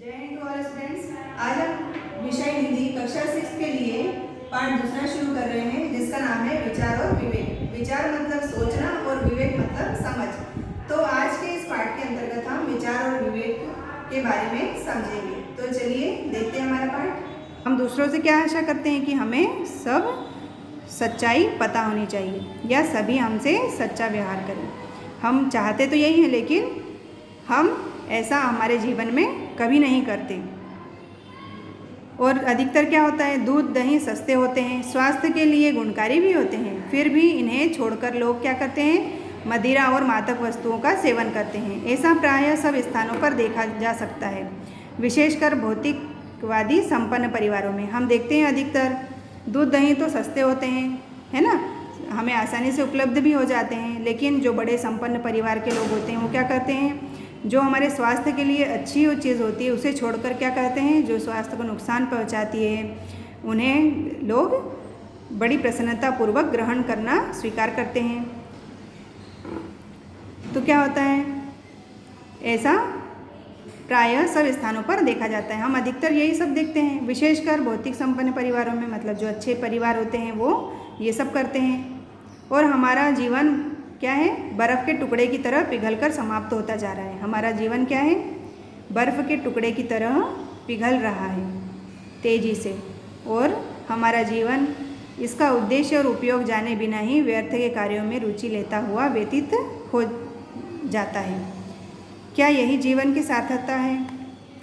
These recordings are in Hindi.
जय हिंद टू ऑल स्टूडेंट्स। आज हम विषय हिंदी कक्षा 6 के लिए पाठ दूसरा शुरू कर रहे हैं, जिसका नाम है विचार और विवेक। विचार मतलब सोचना और विवेक मतलब समझ। तो आज के इस पाठ के अंतर्गत हम विचार और विवेक के बारे में समझेंगे। तो चलिए देखते हैं हमारा पाठ। हम दूसरों से क्या आशा करते हैं कि हमें सब सच्चाई पता होनी चाहिए या सभी हमसे सच्चा व्यवहार करें। हम चाहते तो यही है, लेकिन हम ऐसा हमारे जीवन में कभी नहीं करते। और अधिकतर क्या होता है, दूध दही सस्ते होते हैं, स्वास्थ्य के लिए गुणकारी भी होते हैं, फिर भी इन्हें छोड़कर लोग क्या करते हैं, मदिरा और मादक वस्तुओं का सेवन करते हैं। ऐसा प्रायः सब स्थानों पर देखा जा सकता है, विशेषकर भौतिकवादी संपन्न परिवारों में। हम देखते हैं अधिकतर दूध दही तो सस्ते होते हैं, है ना, हमें आसानी से उपलब्ध भी हो जाते हैं, लेकिन जो बड़े संपन्न परिवार के लोग होते हैं वो क्या करते हैं, जो हमारे स्वास्थ्य के लिए अच्छी चीज़ होती है उसे छोड़कर क्या करते हैं, जो स्वास्थ्य को नुकसान पहुंचाती है उन्हें लोग बड़ी प्रसन्नतापूर्वक ग्रहण करना स्वीकार करते हैं। तो क्या होता है, ऐसा प्रायः सब स्थानों पर देखा जाता है। हम अधिकतर यही सब देखते हैं, विशेषकर भौतिक संपन्न परिवारों में, मतलब जो अच्छे परिवार होते हैं वो ये सब करते हैं। और हमारा जीवन क्या है, बर्फ़ के टुकड़े की तरह पिघलकर समाप्त होता जा रहा है। हमारा जीवन क्या है, बर्फ़ के टुकड़े की तरह पिघल रहा है तेज़ी से, और हमारा जीवन इसका उद्देश्य और उपयोग जाने बिना ही व्यर्थ के कार्यों में रुचि लेता हुआ व्यतीत हो जाता है। क्या यही जीवन की सार्थकता है?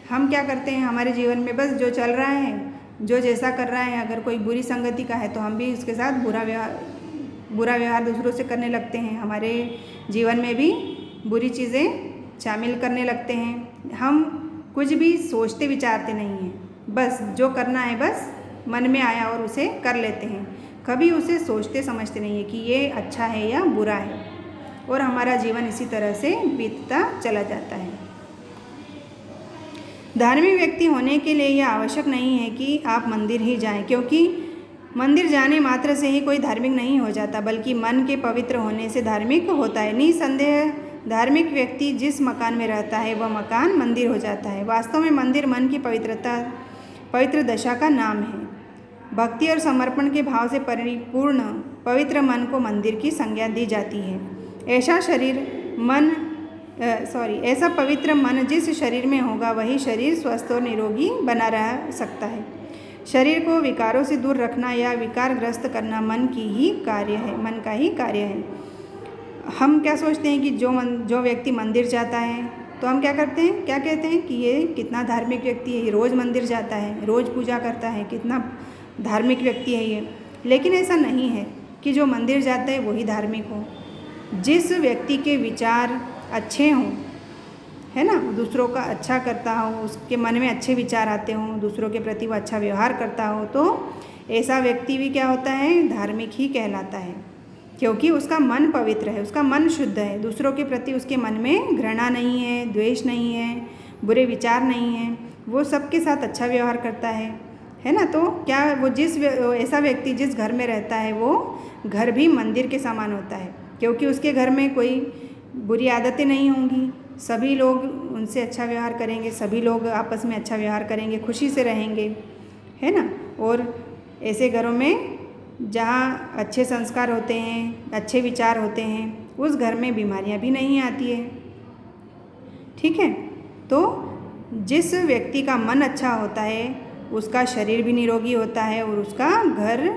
हम क्या करते हैं, हमारे जीवन में बस जो चल रहा है, जो जैसा कर रहा है, अगर कोई बुरी संगति का है तो हम भी उसके साथ बुरा व्यवहार दूसरों से करने लगते हैं। हमारे जीवन में भी बुरी चीज़ें शामिल करने लगते हैं। हम कुछ भी सोचते विचारते नहीं हैं, बस जो करना है बस मन में आया और उसे कर लेते हैं। कभी उसे सोचते समझते नहीं है कि ये अच्छा है या बुरा है, और हमारा जीवन इसी तरह से बीतता चला जाता है। धार्मिक व्यक्ति होने के लिए यह आवश्यक नहीं है कि आप मंदिर ही जाएं, क्योंकि मंदिर जाने मात्र से ही कोई धार्मिक नहीं हो जाता, बल्कि मन के पवित्र होने से धार्मिक होता है। निसंदेह धार्मिक व्यक्ति जिस मकान में रहता है वह मकान मंदिर हो जाता है। वास्तव में मंदिर मन की पवित्र दशा का नाम है। भक्ति और समर्पण के भाव से परिपूर्ण पवित्र मन को मंदिर की संज्ञा दी जाती है। ऐसा पवित्र मन जिस शरीर में होगा वही शरीर स्वस्थ और निरोगी बना रह सकता है। शरीर को विकारों से दूर रखना या विकारग्रस्त करना मन का ही कार्य है। हम क्या सोचते हैं कि जो व्यक्ति मंदिर जाता है तो हम क्या करते हैं, क्या कहते हैं कि ये कितना धार्मिक व्यक्ति है, ये रोज़ मंदिर जाता है, रोज़ पूजा करता है, कितना धार्मिक व्यक्ति है ये। लेकिन ऐसा नहीं है कि जो मंदिर जाता है वही धार्मिक हो। जिस व्यक्ति के विचार अच्छे हों, है ना, दूसरों का अच्छा करता हो, उसके मन में अच्छे विचार आते हों, दूसरों के प्रति वो अच्छा व्यवहार करता हो, तो ऐसा व्यक्ति भी क्या होता है, धार्मिक ही कहलाता है, क्योंकि उसका मन पवित्र है, उसका मन शुद्ध है, दूसरों के प्रति उसके मन में घृणा नहीं है, द्वेष नहीं है, बुरे विचार नहीं है, वो सबके साथ अच्छा व्यवहार करता है ना। तो क्या वो ऐसा व्यक्ति जिस घर में रहता है वो घर भी मंदिर के समान होता है, क्योंकि उसके घर में कोई बुरी आदतें नहीं होंगी, सभी लोग उनसे अच्छा व्यवहार करेंगे, सभी लोग आपस में अच्छा व्यवहार करेंगे, खुशी से रहेंगे, है ना। और ऐसे घरों में जहाँ अच्छे संस्कार होते हैं, अच्छे विचार होते हैं, उस घर में बीमारियाँ भी नहीं आती है। ठीक है, तो जिस व्यक्ति का मन अच्छा होता है उसका शरीर भी निरोगी होता है, और उसका घर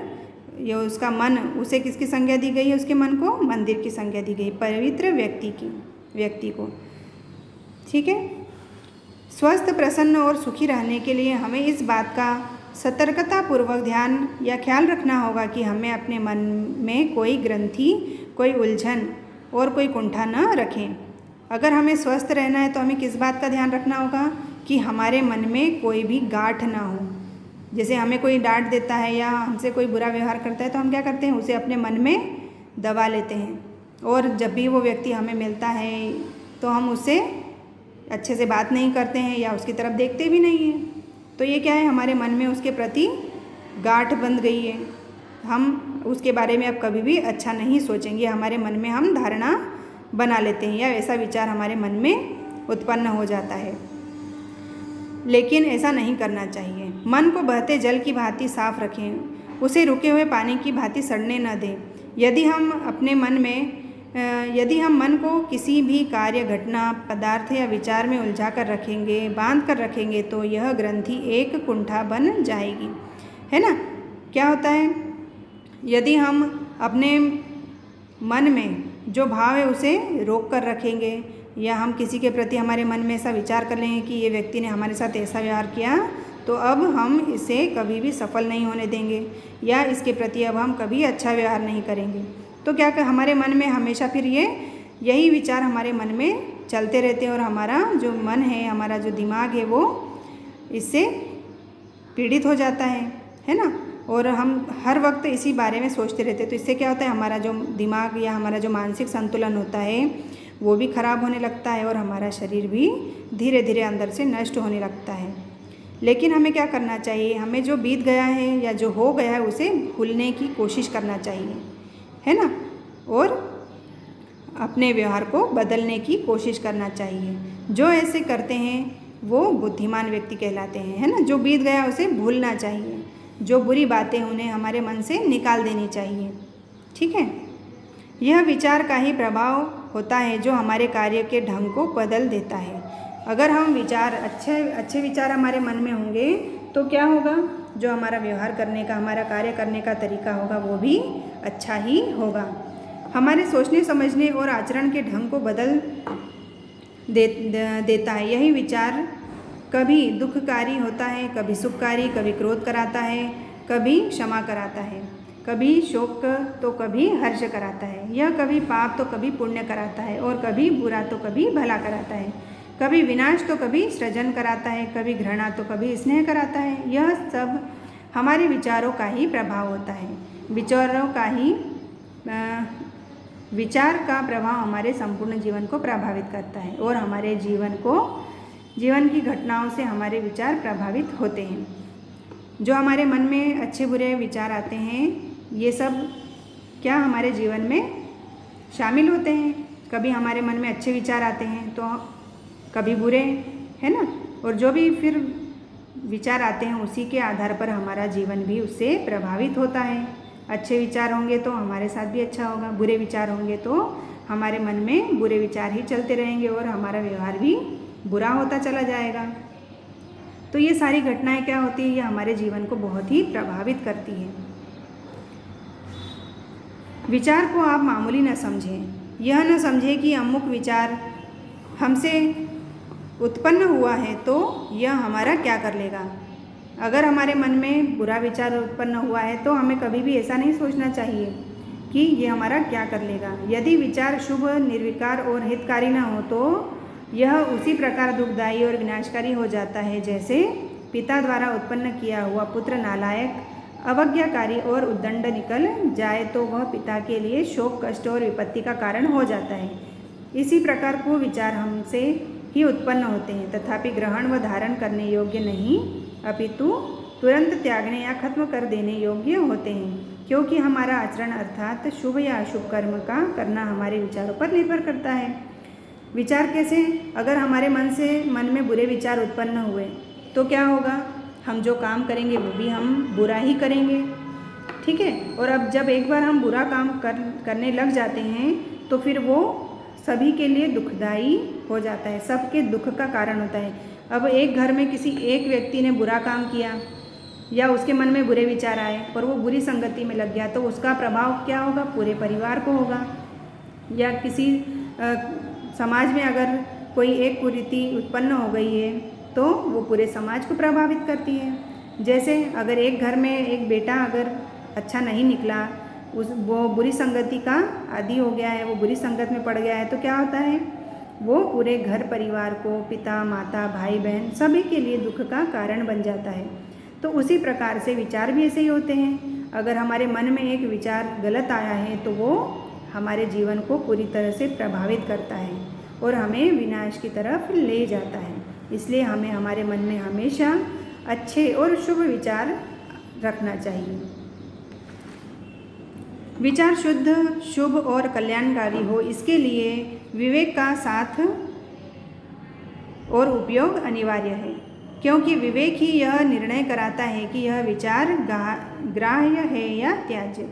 या उसका मन, उसे किसकी संज्ञा दी गई है, उसके मन को मंदिर की संज्ञा दी गई, पवित्र व्यक्ति को। ठीक है, स्वस्थ, प्रसन्न और सुखी रहने के लिए हमें इस बात का सतर्कतापूर्वक ध्यान या ख्याल रखना होगा कि हमें अपने मन में कोई ग्रंथि, कोई उलझन और कोई कुंठा न रखें। अगर हमें स्वस्थ रहना है तो हमें किस बात का ध्यान रखना होगा कि हमारे मन में कोई भी गांठ ना हो। जैसे हमें कोई डांट देता है या हमसे कोई बुरा व्यवहार करता है तो हम क्या करते हैं, उसे अपने मन में दबा लेते हैं, और जब भी वो व्यक्ति हमें मिलता है तो हम उससे अच्छे से बात नहीं करते हैं या उसकी तरफ देखते भी नहीं हैं। तो ये क्या है, हमारे मन में उसके प्रति गांठ बंध गई है, हम उसके बारे में अब कभी भी अच्छा नहीं सोचेंगे, हमारे मन में हम धारणा बना लेते हैं या ऐसा विचार हमारे मन में उत्पन्न हो जाता है। लेकिन ऐसा नहीं करना चाहिए। मन को बहते जल की भांति साफ रखें, उसे रुके हुए पानी की भांति सड़ने न दें। यदि हम मन को किसी भी कार्य, घटना, पदार्थ या विचार में उलझा कर रखेंगे, बांध कर रखेंगे, तो यह ग्रंथि एक कुंठा बन जाएगी, है ना। क्या होता है, यदि हम अपने मन में जो भाव है उसे रोक कर रखेंगे, या हम किसी के प्रति हमारे मन में ऐसा विचार कर लेंगे कि ये व्यक्ति ने हमारे साथ ऐसा व्यवहार किया, तो अब हम इसे कभी भी सफल नहीं होने देंगे, या इसके प्रति अब हम कभी अच्छा व्यवहार नहीं करेंगे। तो क्या हमारे मन में हमेशा फिर यही विचार हमारे मन में चलते रहते हैं, और हमारा जो मन है, हमारा जो दिमाग है, वो इससे पीड़ित हो जाता है ना। और हम हर वक्त इसी बारे में सोचते रहते हैं। तो इससे क्या होता है, हमारा जो दिमाग या हमारा जो मानसिक संतुलन होता है वो भी खराब होने लगता है, और हमारा शरीर भी धीरे धीरे अंदर से नष्ट होने लगता है। लेकिन हमें क्या करना चाहिए, हमें जो बीत गया है या जो हो गया है उसे भूलने की कोशिश करना चाहिए, है ना, और अपने व्यवहार को बदलने की कोशिश करना चाहिए। जो ऐसे करते हैं वो बुद्धिमान व्यक्ति कहलाते हैं, है ना। जो बीत गया उसे भूलना चाहिए, जो बुरी बातें उन्हें हमारे मन से निकाल देनी चाहिए, ठीक है। यह विचार का ही प्रभाव होता है जो हमारे कार्य के ढंग को बदल देता है। अगर हम अच्छे विचार हमारे मन में होंगे तो क्या होगा, जो हमारा व्यवहार करने का, हमारा कार्य करने का तरीका होगा वो भी अच्छा ही होगा। हमारे सोचने, समझने और आचरण के ढंग को बदल देता है। यही विचार कभी दुखकारी होता है, कभी सुखकारी, कभी क्रोध कराता है, कभी क्षमा कराता है, कभी शोक तो कभी हर्ष कराता है। यह कभी पाप तो कभी पुण्य कराता है, और कभी बुरा तो कभी भला कराता है, कभी विनाश तो कभी सृजन कराता है, कभी घृणा तो कभी स्नेह कराता है। यह सब हमारे विचारों का ही प्रभाव होता है। विचार का प्रभाव हमारे संपूर्ण जीवन को प्रभावित करता है, और हमारे जीवन की घटनाओं से हमारे विचार प्रभावित होते हैं। जो हमारे मन में अच्छे बुरे विचार आते हैं, ये सब क्या हमारे जीवन में शामिल होते हैं। कभी हमारे मन में अच्छे विचार आते हैं तो कभी बुरे, है ना। और जो भी फिर विचार आते हैं उसी के आधार पर हमारा जीवन भी उससे प्रभावित होता है। अच्छे विचार होंगे तो हमारे साथ भी अच्छा होगा, बुरे विचार होंगे तो हमारे मन में बुरे विचार ही चलते रहेंगे, और हमारा व्यवहार भी बुरा होता चला जाएगा। तो ये सारी घटनाएं क्या होती है, ये हमारे जीवन को बहुत ही प्रभावित करती है। विचार को आप मामूली न समझें। यह न समझें कि अमुक विचार हमसे उत्पन्न हुआ है तो यह हमारा क्या कर लेगा। अगर हमारे मन में बुरा विचार उत्पन्न हुआ है तो हमें कभी भी ऐसा नहीं सोचना चाहिए कि ये हमारा क्या कर लेगा। यदि विचार शुभ, निर्विकार और हितकारी न हो तो यह उसी प्रकार दुखदायी और विनाशकारी हो जाता है जैसे पिता द्वारा उत्पन्न किया हुआ पुत्र नालायक, अवज्ञाकारी और उद्दंड निकल जाए तो वह पिता के लिए शोक, कष्ट और विपत्ति का कारण हो जाता है। इसी प्रकार कुविचार हमसे ही उत्पन्न होते हैं, तथापि ग्रहण व धारण करने योग्य नहीं, अपितु तुरंत त्यागने या खत्म कर देने योग्य होते हैं, क्योंकि हमारा आचरण अर्थात शुभ या अशुभ कर्म का करना हमारे विचारों पर निर्भर करता है। विचार कैसे, अगर हमारे मन में बुरे विचार उत्पन्न हुए तो क्या होगा, हम जो काम करेंगे वो भी हम बुरा ही करेंगे, ठीक है। और अब जब एक बार हम बुरा काम करने लग जाते हैं तो फिर वो सभी के लिए दुखदाई हो जाता है, सबके दुख का कारण होता है। अब एक घर में किसी एक व्यक्ति ने बुरा काम किया या उसके मन में बुरे विचार आए और वो बुरी संगति में लग गया तो उसका प्रभाव क्या होगा, पूरे परिवार को होगा। या किसी समाज में अगर कोई एक कुरीति उत्पन्न हो गई है तो वो पूरे समाज को प्रभावित करती है। जैसे अगर एक घर में एक बेटा अगर अच्छा नहीं निकला, वो बुरी संगति का आदी हो गया है, वो बुरी संगत में पड़ गया है, तो क्या होता है, वो पूरे घर परिवार को, पिता माता भाई बहन सभी के लिए दुख का कारण बन जाता है। तो उसी प्रकार से विचार भी ऐसे ही होते हैं। अगर हमारे मन में एक विचार गलत आया है तो वो हमारे जीवन को पूरी तरह से प्रभावित करता है और हमें विनाश की तरफ ले जाता है। इसलिए हमें हमारे मन में हमेशा अच्छे और शुभ विचार रखना चाहिए। विचार शुद्ध, शुभ और कल्याणकारी हो, इसके लिए विवेक का साथ और उपयोग अनिवार्य है। क्योंकि विवेक ही यह निर्णय कराता है कि यह विचार ग्राह्य है या त्याज्य।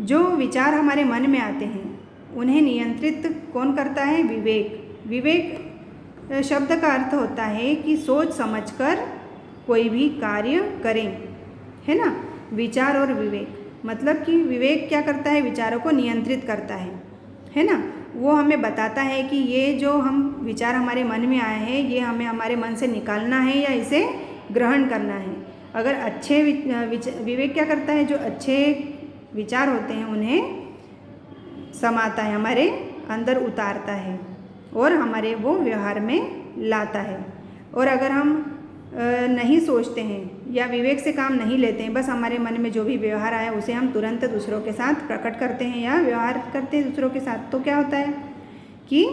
जो विचार हमारे मन में आते हैं उन्हें नियंत्रित कौन करता है? विवेक। विवेक शब्द का अर्थ होता है कि सोच समझकर कोई भी कार्य करें, है ना। विचार और विवेक मतलब कि विवेक क्या करता है? विचारों को नियंत्रित करता है ना। वो हमें बताता है कि ये जो हम विचार हमारे मन में आए हैं ये हमें हमारे मन से निकालना है या इसे ग्रहण करना है। अगर अच्छे विवेक क्या करता है? जो अच्छे विचार होते हैं उन्हें समाता है, हमारे अंदर उतारता है और हमारे वो व्यवहार में लाता है। और अगर हम नहीं सोचते हैं या विवेक से काम नहीं लेते हैं, बस हमारे मन में जो भी व्यवहार आया उसे हम तुरंत दूसरों के साथ प्रकट करते हैं या व्यवहार करते हैं दूसरों के साथ, तो क्या होता है कि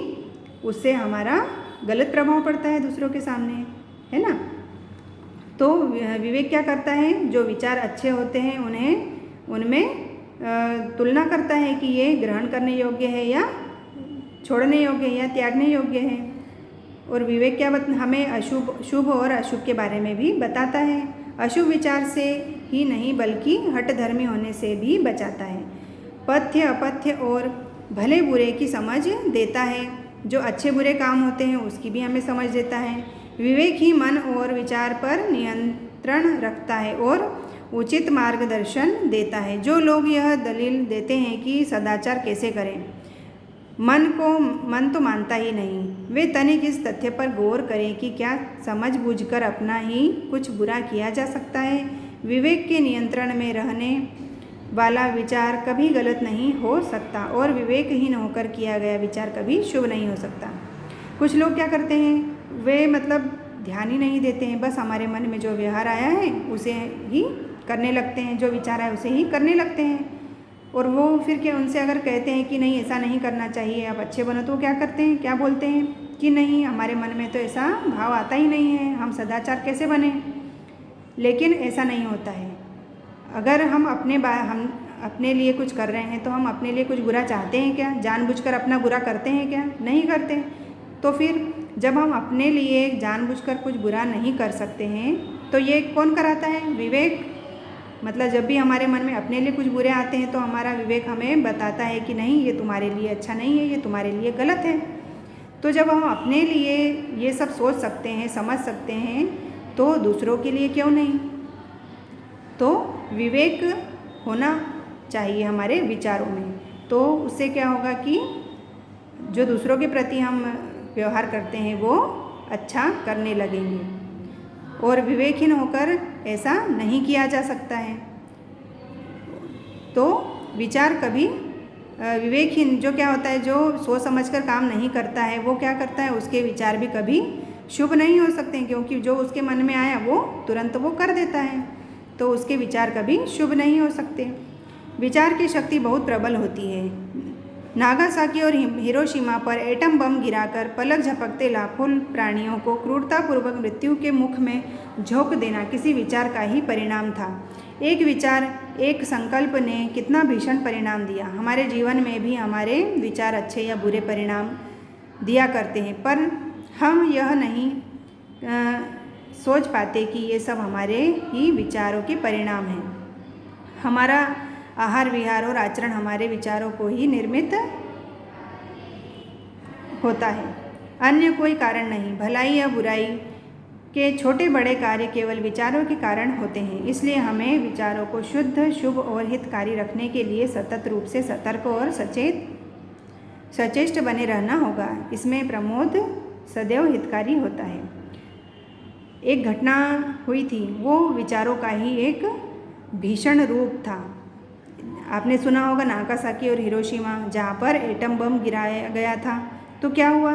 उससे हमारा गलत प्रभाव पड़ता है दूसरों के सामने, है ना। तो विवेक क्या करता है? जो विचार अच्छे होते हैं उनमें तुलना करता है कि ये ग्रहण करने योग्य है या छोड़ने योग्य है या त्यागने योग्य है। और विवेक क्या हमें शुभ और अशुभ के बारे में भी बताता है। अशुभ विचार से ही नहीं बल्कि हठधर्मी होने से भी बचाता है। पथ्य अपथ्य और भले बुरे की समझ देता है। जो अच्छे बुरे काम होते हैं उसकी भी हमें समझ देता है। विवेक ही मन और विचार पर नियंत्रण रखता है और उचित मार्गदर्शन देता है। जो लोग यह दलील देते हैं कि सदाचार कैसे करें, मन तो मानता ही नहीं। वे तनिक इस तथ्य पर गौर करें कि क्या समझ बूझकर अपना ही कुछ बुरा किया जा सकता है। विवेक के नियंत्रण में रहने वाला विचार कभी गलत नहीं हो सकता और विवेकहीन होकर किया गया विचार कभी शुभ नहीं हो सकता। कुछ लोग क्या करते हैं? वे ध्यान ही नहीं देते हैं, बस हमारे मन में जो व्यवहार आया है उसे ही करने लगते हैं, जो विचार है उसे ही करने लगते हैं। और वो फिर क्या, उनसे अगर कहते हैं कि नहीं ऐसा नहीं करना चाहिए, आप अच्छे बनो, तो वो क्या करते हैं, क्या बोलते हैं कि नहीं हमारे मन में तो ऐसा भाव आता ही नहीं है, हम सदाचार कैसे बने। लेकिन ऐसा नहीं होता है। अगर हम अपने लिए कुछ कर रहे हैं तो हम अपने लिए कुछ बुरा चाहते हैं क्या? जानबूझकर अपना बुरा करते हैं क्या? नहीं करते। तो फिर जब हम अपने लिए जानबूझकर कुछ बुरा नहीं कर सकते हैं तो ये कौन कराता है? विवेक। मतलब जब भी हमारे मन में अपने लिए कुछ बुरे आते हैं तो हमारा विवेक हमें बताता है कि नहीं ये तुम्हारे लिए अच्छा नहीं है, ये तुम्हारे लिए गलत है। तो जब हम अपने लिए ये सब सोच सकते हैं, समझ सकते हैं, तो दूसरों के लिए क्यों नहीं। तो विवेक होना चाहिए हमारे विचारों में। तो उससे क्या होगा कि जो दूसरों के प्रति हम व्यवहार करते हैं वो अच्छा करने लगेंगे। और विवेकहीन होकर ऐसा नहीं किया जा सकता है। तो विचार कभी विवेकहीन जो क्या होता है, जो सोच समझकर काम नहीं करता है, वो क्या करता है, उसके विचार भी कभी शुभ नहीं हो सकते हैं, क्योंकि जो उसके मन में आया वो तुरंत वो कर देता है, तो उसके विचार कभी शुभ नहीं हो सकते। विचार की शक्ति बहुत प्रबल होती है। नागासाकी और हिरोशिमा पर एटम बम गिराकर पलक झपकते लाखों प्राणियों को क्रूरतापूर्वक मृत्यु के मुख में झोंक देना किसी विचार का ही परिणाम था। एक विचार, एक संकल्प ने कितना भीषण परिणाम दिया। हमारे जीवन में भी हमारे विचार अच्छे या बुरे परिणाम दिया करते हैं, पर हम यह नहीं सोच पाते कि ये सब हमारे ही विचारों के परिणाम हैं। हमारा आहार विहार और आचरण हमारे विचारों को ही निर्मित होता है, अन्य कोई कारण नहीं। भलाई या बुराई के छोटे बड़े कार्य केवल विचारों के कारण होते हैं। इसलिए हमें विचारों को शुद्ध, शुभ और हितकारी रखने के लिए सतत रूप से सतर्क और सचेष्ट बने रहना होगा। इसमें प्रमोद सदैव हितकारी होता है। एक घटना हुई थी, वो विचारों का ही एक भीषण रूप था। आपने सुना होगा नागासाकी और हिरोशिमा, जहाँ पर एटम बम गिराया गया था। तो क्या हुआ,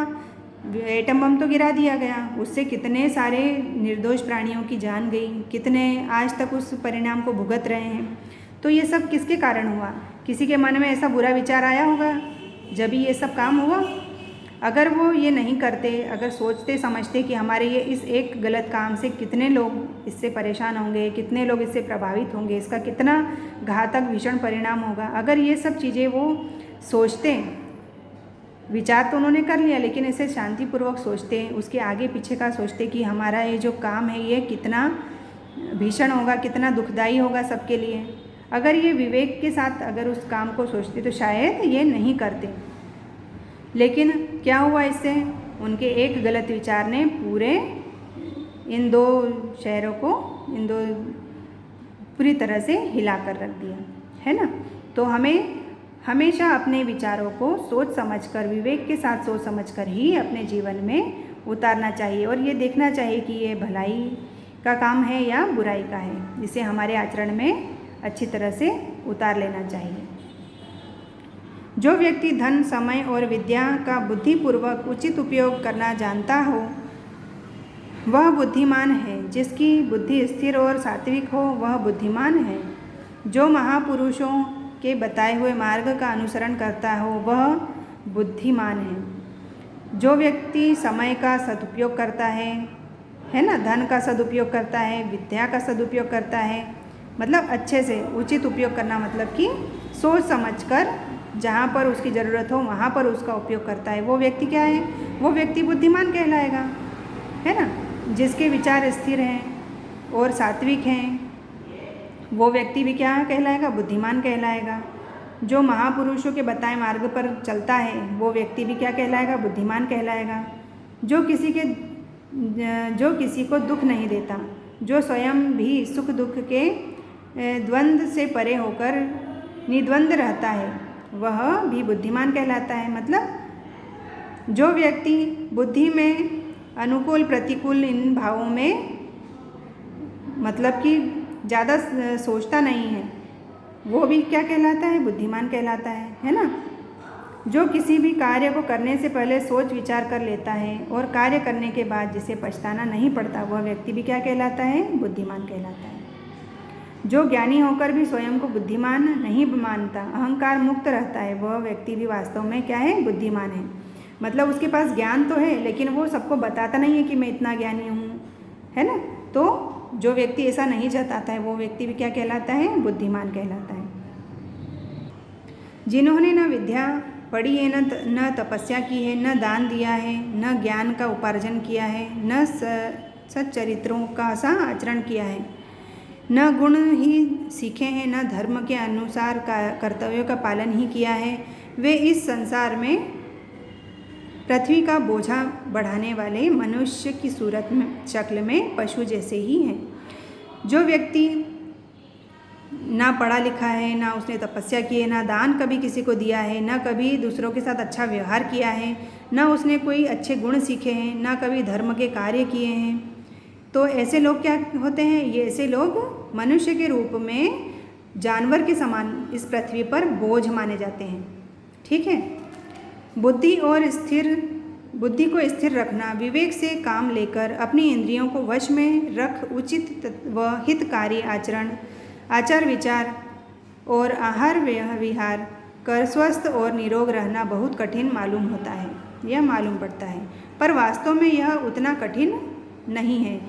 एटम बम तो गिरा दिया गया, उससे कितने सारे निर्दोष प्राणियों की जान गई, कितने आज तक उस परिणाम को भुगत रहे हैं। तो ये सब किसके कारण हुआ? किसी के मन में ऐसा बुरा विचार आया होगा जब ये सब काम हुआ। अगर वो ये नहीं करते, अगर सोचते समझते कि हमारे ये इस एक गलत काम से कितने लोग इससे परेशान होंगे, कितने लोग इससे प्रभावित होंगे, इसका कितना घातक भीषण परिणाम होगा, अगर ये सब चीज़ें वो सोचते विचार तो उन्होंने कर लिया, लेकिन इसे शांतिपूर्वक सोचते, उसके आगे पीछे का सोचते कि हमारा ये जो काम है ये कितना भीषण होगा, कितना दुखदाई होगा सबके लिए। अगर ये विवेक के साथ अगर उस काम को सोचते तो शायद ये नहीं करते। लेकिन क्या हुआ इससे? उनके एक गलत विचार ने पूरे इन दो शहरों को, इन दो पूरी तरह से हिला कर रख दिया, है ना। तो हमें हमेशा अपने विचारों को सोच समझकर, विवेक के साथ सोच समझकर ही अपने जीवन में उतारना चाहिए और ये देखना चाहिए कि ये भलाई का काम है या बुराई का है। इसे हमारे आचरण में अच्छी तरह से उतार लेना चाहिए। जो व्यक्ति धन, समय और विद्या का बुद्धिपूर्वक उचित उपयोग करना जानता हो वह बुद्धिमान है। जिसकी बुद्धि स्थिर और सात्विक हो वह बुद्धिमान है। जो महापुरुषों के बताए हुए मार्ग का अनुसरण करता हो वह बुद्धिमान है। जो व्यक्ति समय का सदुपयोग करता है ना, धन का सदुपयोग करता है, विद्या का सदुपयोग करता है, मतलब अच्छे से उचित उपयोग करना, मतलब कि सोच समझकर जहाँ पर उसकी ज़रूरत हो वहाँ पर उसका उपयोग करता है, वो व्यक्ति क्या है? वो व्यक्ति बुद्धिमान कहलाएगा, है ना। जिसके विचार स्थिर हैं और सात्विक हैं वो व्यक्ति भी क्या कहलाएगा? बुद्धिमान कहलाएगा। जो महापुरुषों के बताए मार्ग पर चलता है वो व्यक्ति भी क्या कहलाएगा? बुद्धिमान कहलाएगा। जो किसी को दुख नहीं देता, जो स्वयं भी सुख दुख के द्वंद्व से परे होकर निद्वंद रहता है वह भी बुद्धिमान कहलाता है। मतलब जो व्यक्ति बुद्धि में अनुकूल प्रतिकूल इन भावों में मतलब कि ज़्यादा सोचता नहीं है वो भी क्या कहलाता है? बुद्धिमान कहलाता है ना। जो किसी भी कार्य को करने से पहले सोच विचार कर लेता है और कार्य करने के बाद जिसे पछताना नहीं पड़ता वह व्यक्ति भी क्या कहलाता है? बुद्धिमान कहलाता है। जो ज्ञानी होकर भी स्वयं को बुद्धिमान नहीं मानता, अहंकार मुक्त रहता है, वह व्यक्ति भी वास्तव में क्या है? बुद्धिमान है। मतलब उसके पास ज्ञान तो है लेकिन वो सबको बताता नहीं है कि मैं इतना ज्ञानी हूँ, है ना। तो जो व्यक्ति ऐसा नहीं जताता है वो व्यक्ति भी क्या कहलाता है? बुद्धिमान कहलाता है। जिन्होंने न विद्या पढ़ी है, न तपस्या की है, न दान दिया है, न ज्ञान का उपार्जन किया है, न सच्चरित्रों का सा आचरण किया है, न गुण ही सीखे हैं, न धर्म के अनुसार कर्तव्यों का पालन ही किया है, वे इस संसार में पृथ्वी का बोझा बढ़ाने वाले मनुष्य की सूरत में, शक्ल में पशु जैसे ही हैं। जो व्यक्ति ना पढ़ा लिखा है, ना उसने तपस्या की है, ना दान कभी किसी को दिया है, ना कभी दूसरों के साथ अच्छा व्यवहार किया है, ना उसने कोई अच्छे गुण सीखे हैं, ना कभी धर्म के कार्य किए हैं, तो ऐसे लोग क्या होते हैं? ये ऐसे लोग मनुष्य के रूप में जानवर के समान इस पृथ्वी पर बोझ माने जाते हैं। ठीक है। बुद्धि को स्थिर रखना, विवेक से काम लेकर अपनी इंद्रियों को वश में रख उचित व हितकारी आचार विचार और आहार विहार कर स्वस्थ और निरोग रहना बहुत कठिन मालूम होता है, यह मालूम पड़ता है, पर वास्तव में यह उतना कठिन नहीं है।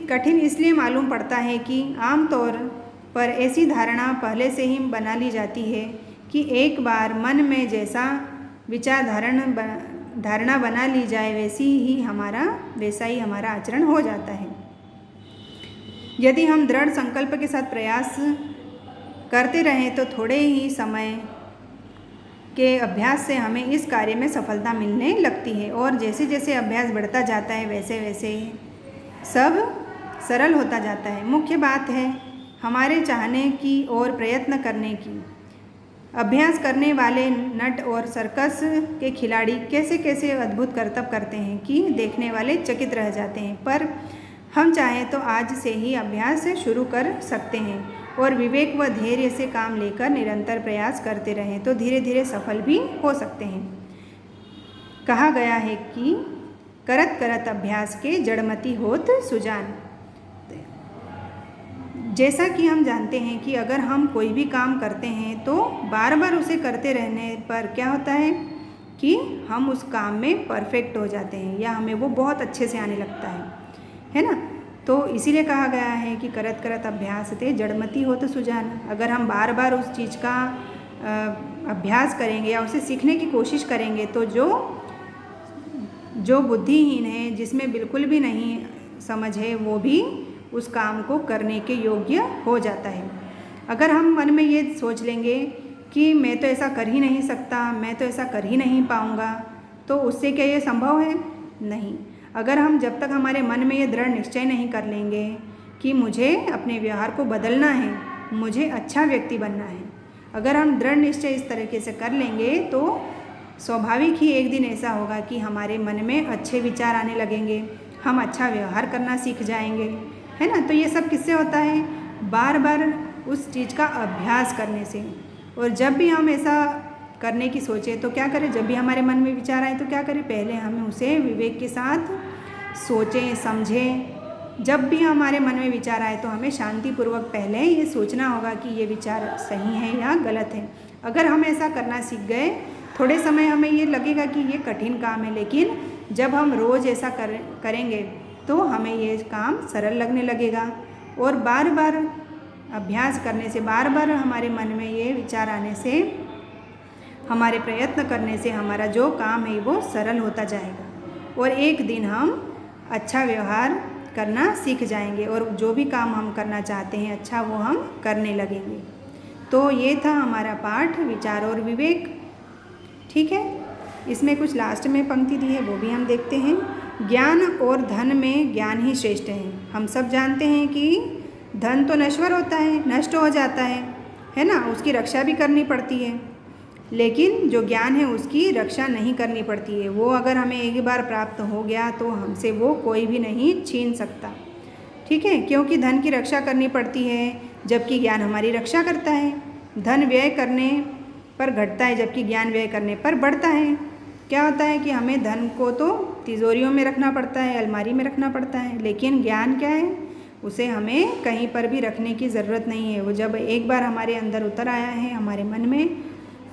कठिन इसलिए मालूम पड़ता है कि आमतौर पर ऐसी धारणा पहले से ही बना ली जाती है कि एक बार मन में जैसा विचार धारणा बना ली जाए वैसा ही हमारा आचरण हो जाता है। यदि हम दृढ़ संकल्प के साथ प्रयास करते रहें तो थोड़े ही समय के अभ्यास से हमें इस कार्य में सफलता मिलने लगती है और जैसे जैसे अभ्यास बढ़ता जाता है वैसे वैसे सब सरल होता जाता है। मुख्य बात है हमारे चाहने की और प्रयत्न करने की। अभ्यास करने वाले नट और सर्कस के खिलाड़ी कैसे कैसे अद्भुत करतब करते हैं कि देखने वाले चकित रह जाते हैं, पर हम चाहें तो आज से ही अभ्यास शुरू कर सकते हैं और विवेक व धैर्य से काम लेकर निरंतर प्रयास करते रहें तो धीरे धीरे सफल भी हो सकते हैं। कहा गया है कि करत करत अभ्यास के जड़मति होत सुजान। जैसा कि हम जानते हैं कि अगर हम कोई भी काम करते हैं तो बार बार उसे करते रहने पर क्या होता है कि हम उस काम में परफेक्ट हो जाते हैं या हमें वो बहुत अच्छे से आने लगता है ना। तो इसीलिए कहा गया है कि करत करत अभ्यास ते जड़मति हो तो सुजान। अगर हम बार बार उस चीज़ का अभ्यास करेंगे या उसे सीखने की कोशिश करेंगे तो जो बुद्धिहीन है, जिसमें बिल्कुल भी नहीं समझ है, वो भी उस काम को करने के योग्य हो जाता है। अगर हम मन में ये सोच लेंगे कि मैं तो ऐसा कर ही नहीं सकता, मैं तो ऐसा कर ही नहीं पाऊँगा, तो उससे क्या ये संभव है? नहीं। अगर हम जब तक हमारे मन में ये दृढ़ निश्चय नहीं कर लेंगे कि मुझे अपने व्यवहार को बदलना है, मुझे अच्छा व्यक्ति बनना है, अगर हम दृढ़ निश्चय इस तरीके से कर लेंगे तो स्वाभाविक ही एक दिन ऐसा होगा कि हमारे मन में अच्छे विचार आने लगेंगे, हम अच्छा व्यवहार करना सीख जाएंगे, है ना। तो ये सब किससे होता है? बार बार उस चीज़ का अभ्यास करने से। और जब भी हम ऐसा करने की सोचें तो क्या करें? जब भी हमारे मन में विचार आए तो क्या करें? पहले हमें उसे विवेक के साथ सोचें, समझें। जब भी हमारे मन में विचार आए तो हमें शांतिपूर्वक पहले ये सोचना होगा कि ये विचार सही है या गलत है। अगर हम ऐसा करना सीख गए, थोड़े समय हमें ये लगेगा कि ये कठिन काम है, लेकिन जब हम रोज़ ऐसा करेंगे तो हमें ये काम सरल लगने लगेगा। और बार बार अभ्यास करने से, बार बार हमारे मन में ये विचार आने से, हमारे प्रयत्न करने से हमारा जो काम है वो सरल होता जाएगा और एक दिन हम अच्छा व्यवहार करना सीख जाएंगे और जो भी काम हम करना चाहते हैं अच्छा, वो हम करने लगेंगे। तो ये था हमारा पाठ विचार और विवेक। ठीक है, इसमें कुछ लास्ट में पंक्ति दी है, वो भी हम देखते हैं। ज्ञान और धन में ज्ञान ही श्रेष्ठ है। हम सब जानते हैं कि धन तो नश्वर होता है, नष्ट हो जाता है ना, उसकी रक्षा भी करनी पड़ती है, लेकिन जो ज्ञान है उसकी रक्षा नहीं करनी पड़ती है। वो अगर हमें एक ही बार प्राप्त हो गया तो हमसे वो कोई भी नहीं छीन सकता। ठीक है, क्योंकि धन की रक्षा करनी पड़ती है जबकि ज्ञान हमारी रक्षा करता है। धन व्यय करने पर घटता है जबकि ज्ञान व्यय करने पर बढ़ता है। क्या होता है कि हमें धन को तो तिजोरियों में रखना पड़ता है, अलमारी में रखना पड़ता है, लेकिन ज्ञान क्या है, उसे हमें कहीं पर भी रखने की ज़रूरत नहीं है। वो जब एक बार हमारे अंदर उतर आया है, हमारे मन में,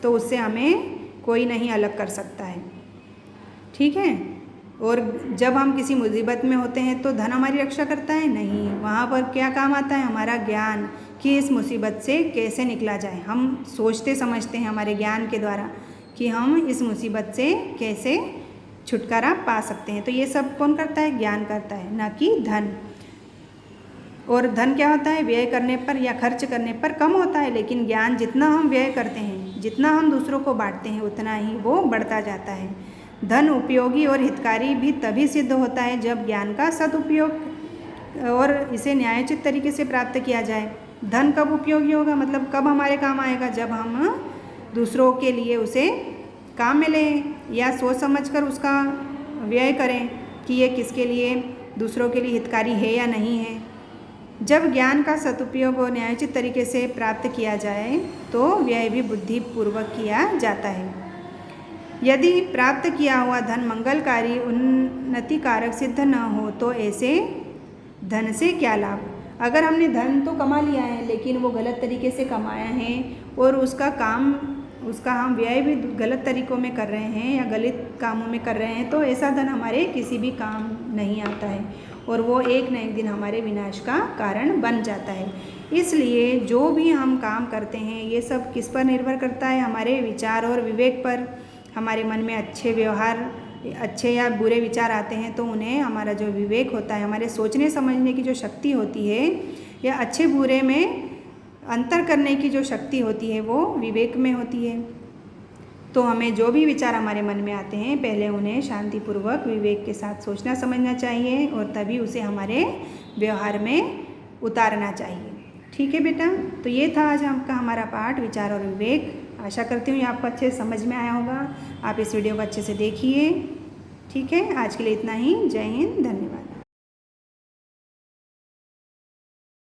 तो उससे हमें कोई नहीं अलग कर सकता है। ठीक है, और जब हम किसी मुसीबत में होते हैं तो धन हमारी रक्षा करता है? नहीं। वहाँ पर क्या काम आता है? हमारा ज्ञान, कि इस मुसीबत से कैसे निकला जाए। हम सोचते समझते हैं हमारे ज्ञान के द्वारा कि हम इस मुसीबत से कैसे छुटकारा पा सकते हैं। तो ये सब कौन करता है? ज्ञान करता है, ना कि धन। और धन क्या होता है? व्यय करने पर या खर्च करने पर कम होता है, लेकिन ज्ञान जितना हम व्यय करते हैं, जितना हम दूसरों को बांटते हैं, उतना ही वो बढ़ता जाता है। धन उपयोगी और हितकारी भी तभी सिद्ध होता है जब ज्ञान का सदुपयोग और इसे न्यायोचित तरीके से प्राप्त किया जाए। धन कब उपयोगी होगा, मतलब कब हमारे काम आएगा? जब हम दूसरों के लिए उसे काम में लें या सोच समझकर उसका व्यय करें कि ये किसके लिए, दूसरों के लिए हितकारी है या नहीं है। जब ज्ञान का सदुपयोग और न्यायोचित तरीके से प्राप्त किया जाए तो व्यय भी बुद्धिपूर्वक किया जाता है। यदि प्राप्त किया हुआ धन मंगलकारी, उन्नतिकारक सिद्ध न हो तो ऐसे धन से क्या लाभ। अगर हमने धन तो कमा लिया है लेकिन वो गलत तरीके से कमाया है और उसका हम व्यय भी गलत तरीक़ों में कर रहे हैं या गलत कामों में कर रहे हैं, तो ऐसा धन हमारे किसी भी काम नहीं आता है और वो एक न एक दिन हमारे विनाश का कारण बन जाता है। इसलिए जो भी हम काम करते हैं ये सब किस पर निर्भर करता है? हमारे विचार और विवेक पर। हमारे मन में अच्छे या बुरे विचार आते हैं तो उन्हें हमारा जो विवेक होता है, हमारे सोचने समझने की जो शक्ति होती है या अच्छे बुरे में अंतर करने की जो शक्ति होती है वो विवेक में होती है। तो हमें जो भी विचार हमारे मन में आते हैं पहले उन्हें शांतिपूर्वक विवेक के साथ सोचना समझना चाहिए और तभी उसे हमारे व्यवहार में उतारना चाहिए। ठीक है बेटा, तो ये था आज आपका हमारा पाठ विचार और विवेक। आशा करती हूँ ये आपको अच्छे से समझ में आया होगा। आप इस वीडियो को अच्छे से देखिए। ठीक है, आज के लिए इतना ही। जय हिंद, धन्यवाद।